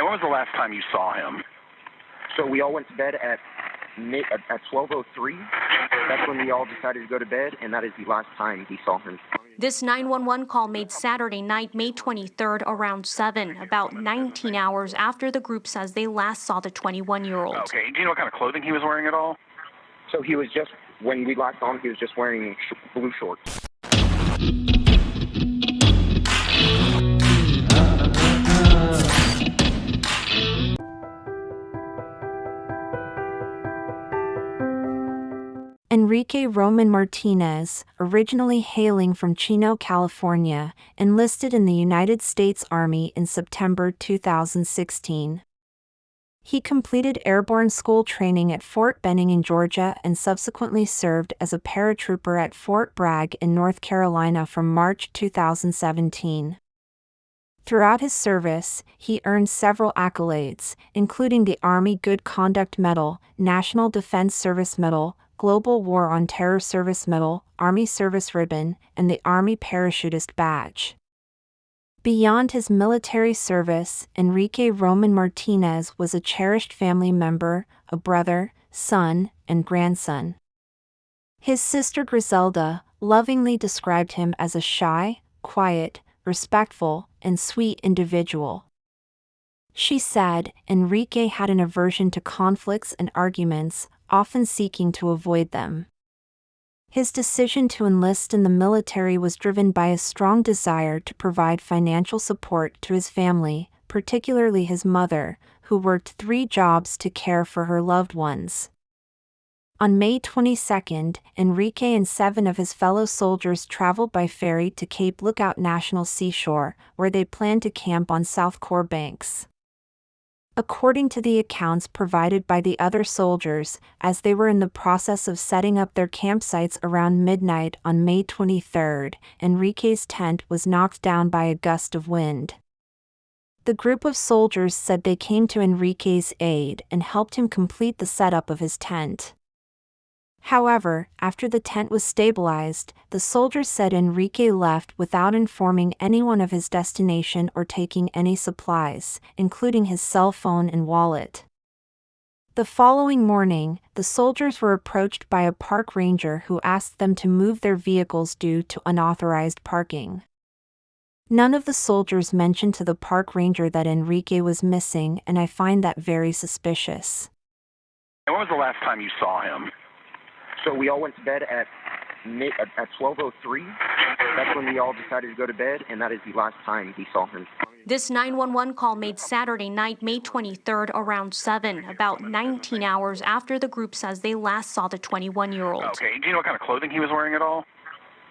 And when was the last time you saw him? So we all went to bed at 12:03. That's when we all decided to go to bed, and that is the last time we saw him. This 911 call made Saturday night, May 23rd, around 7, about 19 hours after the group says they last saw the 21-year-old. Okay. Do you know what kind of clothing he was wearing at all? So he was just, when we last saw him, he was just wearing blue shorts. Enrique Roman-Martinez, originally hailing from Chino, California, enlisted in the United States Army in September 2016. He completed airborne school training at Fort Benning in Georgia and subsequently served as a paratrooper at Fort Bragg in North Carolina from March 2017. Throughout his service, he earned several accolades, including the Army Good Conduct Medal, National Defense Service Medal, Global War on Terror Service Medal, Army Service Ribbon, and the Army Parachutist Badge. Beyond his military service, Enrique Roman-Martinez was a cherished family member, a brother, son, and grandson. His sister Griselda lovingly described him as a shy, quiet, respectful, and sweet individual. She said Enrique had an aversion to conflicts and arguments, often seeking to avoid them. His decision to enlist in the military was driven by a strong desire to provide financial support to his family, particularly his mother, who worked 3 jobs to care for her loved ones. On May 22, Enrique and 7 of his fellow soldiers traveled by ferry to Cape Lookout National Seashore, where they planned to camp on South Core banks. According to the accounts provided by the other soldiers, as they were in the process of setting up their campsites around midnight on May 23, Enrique's tent was knocked down by a gust of wind. The group of soldiers said they came to Enrique's aid and helped him complete the setup of his tent. However, after the tent was stabilized, the soldiers said Enrique left without informing anyone of his destination or taking any supplies, including his cell phone and wallet. The following morning, the soldiers were approached by a park ranger who asked them to move their vehicles due to unauthorized parking. None of the soldiers mentioned to the park ranger that Enrique was missing, and I find that very suspicious. And when was the last time you saw him? So we all went to bed at 12:03. That's when we all decided to go to bed, and that is the last time we saw him. This 911 call made Saturday night, May 23rd, around 7, about 19 hours after the group says they last saw the 21-year-old. Okay. Do you know what kind of clothing he was wearing at all?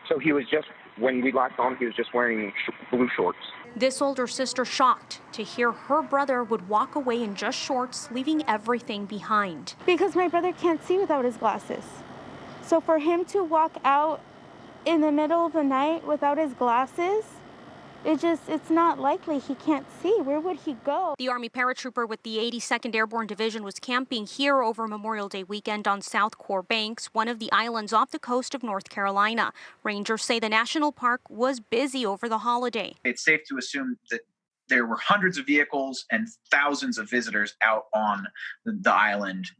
So he was just, when we last saw him, he was just wearing blue shorts. This older sister shocked to hear her brother would walk away in just shorts, leaving everything behind. Because my brother can't see without his glasses. So for him to walk out in the middle of the night without his glasses, it's not likely. He can't see. Where would he go? The Army paratrooper with the 82nd Airborne Division was camping here over Memorial Day weekend on South Core Banks, one of the islands off the coast of North Carolina. Rangers say the national park was busy over the holiday. It's safe to assume that there were hundreds of vehicles and thousands of visitors out on the island,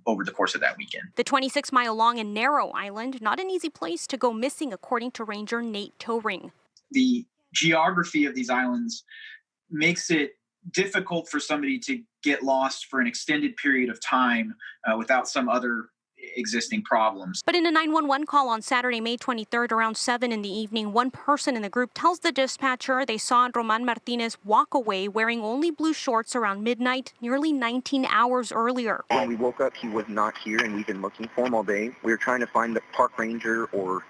over the course of that weekend. The 26-mile-long and narrow island, not an easy place to go missing, according to Ranger Nate Towring. The geography of these islands makes it difficult for somebody to get lost for an extended period of time without some other existing problems. But in a 911 call on Saturday, May 23rd, around 7 in the evening, one person in the group tells the dispatcher they saw Roman-Martinez walk away wearing only blue shorts around midnight, nearly 19 hours earlier. When we woke up, he was not here, and we've been looking for him all day. We were trying to find the park ranger or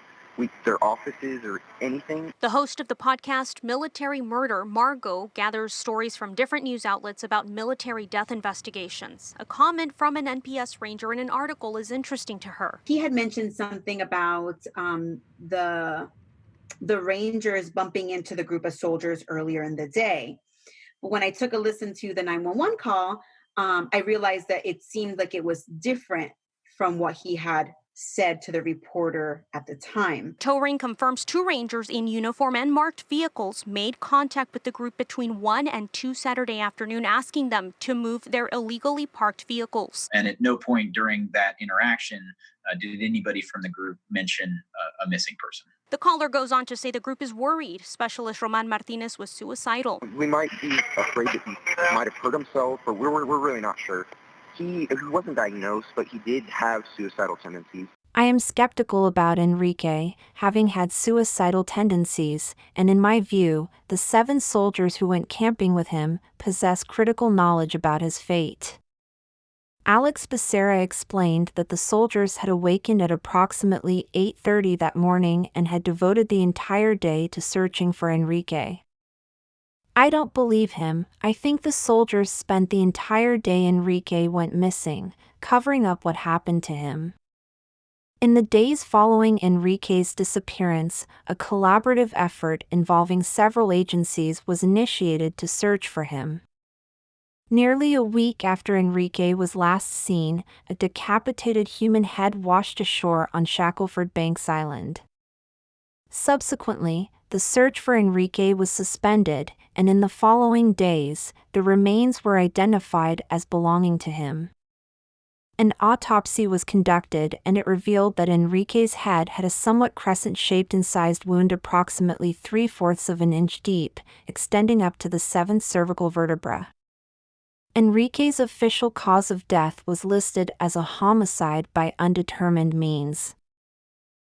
their offices or anything. The host of the podcast Military Murder, Margot, gathers stories from different news outlets about military death investigations. A comment from an NPS ranger in an article is interesting to her. He had mentioned something about the rangers bumping into the group of soldiers earlier in the day. But when I took a listen to the 911 call, I realized that it seemed like it was different from what he had said to the reporter at the time. Towing confirms 2 rangers in uniform and marked vehicles made contact with the group between 1 and 2 Saturday afternoon, asking them to move their illegally parked vehicles. And at no point during that interaction did anybody from the group mention a missing person. The caller goes on to say the group is worried Specialist Roman-Martinez was suicidal. We might be afraid that he might have hurt himself, but we're really not sure. He wasn't diagnosed, but he did have suicidal tendencies. I am skeptical about Enrique having had suicidal tendencies, and in my view, the 7 soldiers who went camping with him possess critical knowledge about his fate. Alex Becerra explained that the soldiers had awakened at approximately 8:30 that morning and had devoted the entire day to searching for Enrique. I don't believe him. I think the soldiers spent the entire day Enrique went missing, covering up what happened to him. In the days following Enrique's disappearance, a collaborative effort involving several agencies was initiated to search for him. Nearly a week after Enrique was last seen, a decapitated human head washed ashore on Shackleford Banks Island. Subsequently, the search for Enrique was suspended, and in the following days, the remains were identified as belonging to him. An autopsy was conducted, and it revealed that Enrique's head had a somewhat crescent-shaped incised wound approximately 3/4 of an inch deep, extending up to the 7th cervical vertebra. Enrique's official cause of death was listed as a homicide by undetermined means.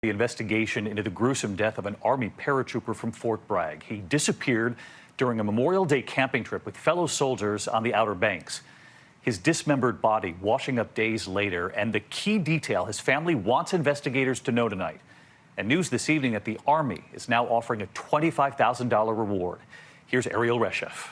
The investigation into the gruesome death of an Army paratrooper from Fort Bragg. He disappeared during a Memorial Day camping trip with fellow soldiers on the Outer Banks. His dismembered body washing up days later, and the key detail his family wants investigators to know tonight. And news this evening that the Army is now offering a $25,000 reward. Here's Ariel Reshef.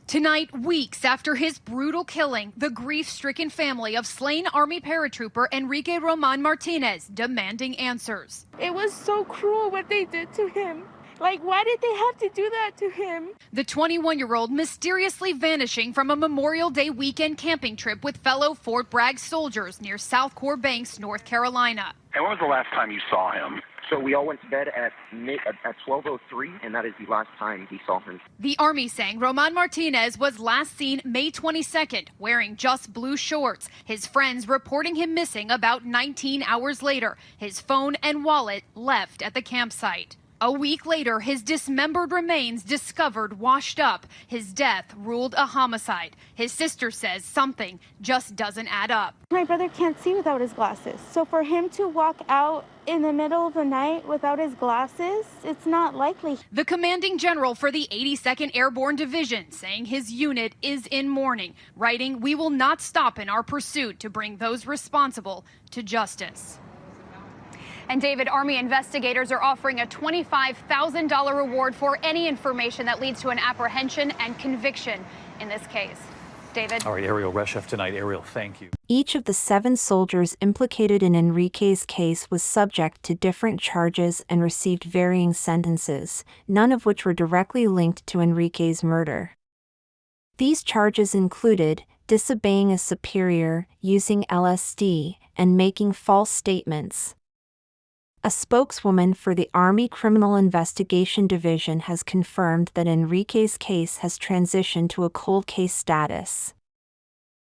Tonight, weeks after his brutal killing, the grief-stricken family of slain Army paratrooper Enrique Roman-Martinez demanding answers. It was so cruel what they did to him. Like, why did they have to do that to him? The 21-year-old mysteriously vanishing from a Memorial Day weekend camping trip with fellow Fort Bragg soldiers near South Core Banks, North Carolina. And when was the last time you saw him? So we all went to bed at 12:03, and that is the last time he saw him. The Army saying Roman-Martinez was last seen May 22nd, wearing just blue shorts. His friends reporting him missing about 19 hours later. His phone and wallet left at the campsite. A week later, his dismembered remains discovered washed up. His death ruled a homicide. His sister says something just doesn't add up. My brother can't see without his glasses. So for him to walk out in the middle of the night without his glasses, it's not likely. The commanding general for the 82nd Airborne Division saying his unit is in mourning, writing, "We will not stop in our pursuit to bring those responsible to justice." And David, Army investigators are offering a $25,000 reward for any information that leads to an apprehension and conviction in this case. David? All right, Ariel Reshef tonight. Ariel, thank you. Each of the 7 soldiers implicated in Enrique's case was subject to different charges and received varying sentences, none of which were directly linked to Enrique's murder. These charges included disobeying a superior, using LSD, and making false statements. A spokeswoman for the Army Criminal Investigation Division has confirmed that Enrique's case has transitioned to a cold case status.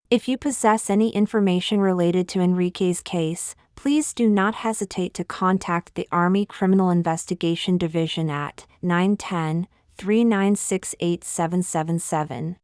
If you possess any information related to Enrique's case, please do not hesitate to contact the Army Criminal Investigation Division at 910-396-8777.